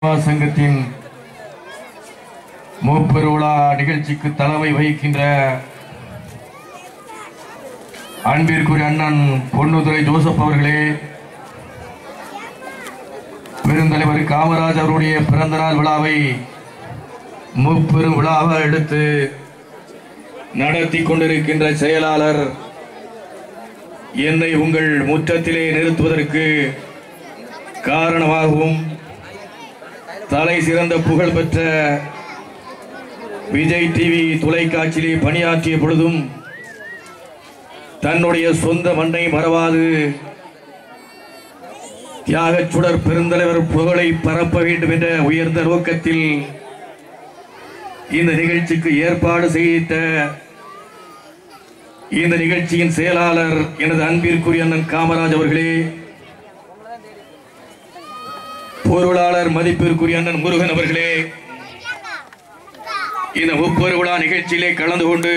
சங்கத்தின் மூப்பெருவிழா நிகழ்ச்சிக்கு தலைமை வகிக்கின்ற அன்பிற்குரிய அண்ணன் பொன்னுதுரை ஜோசப் அவர்களே, பெருந்தலைவர் காமராஜ் அவருடைய பிறந்த நாள் விழாவை மூப்பெரும் விழாவாக எடுத்து நடத்தி கொண்டிருக்கின்ற செயலாளர் என்னை உங்கள் முற்றத்திலே நிறுத்துவதற்கு காரணமாகவும் தலை சிறந்த புகழ் பெற்ற விஜய் டிவி தொலைக்காட்சியிலே பணியாற்றிய பொழுதும் தன்னுடைய சொந்த மண்ணை மறவாது தியாகச் சுடர் பெருந்தலைவர் புகழை பரப்ப வேண்டும் என்ற உயர்ந்த நோக்கத்தில் இந்த நிகழ்ச்சிக்கு ஏற்பாடு செய்த இந்த நிகழ்ச்சியின் செயலாளர் எனது அன்பிற்குரிய அண்ணன் காமராஜ் அவர்களே, பொருளாளர் மதிப்பிற்குரிய அண்ணன் முருகன் அவர்களே, இந்த முப்பெருவிழா நிகழ்ச்சியிலே கலந்து கொண்டு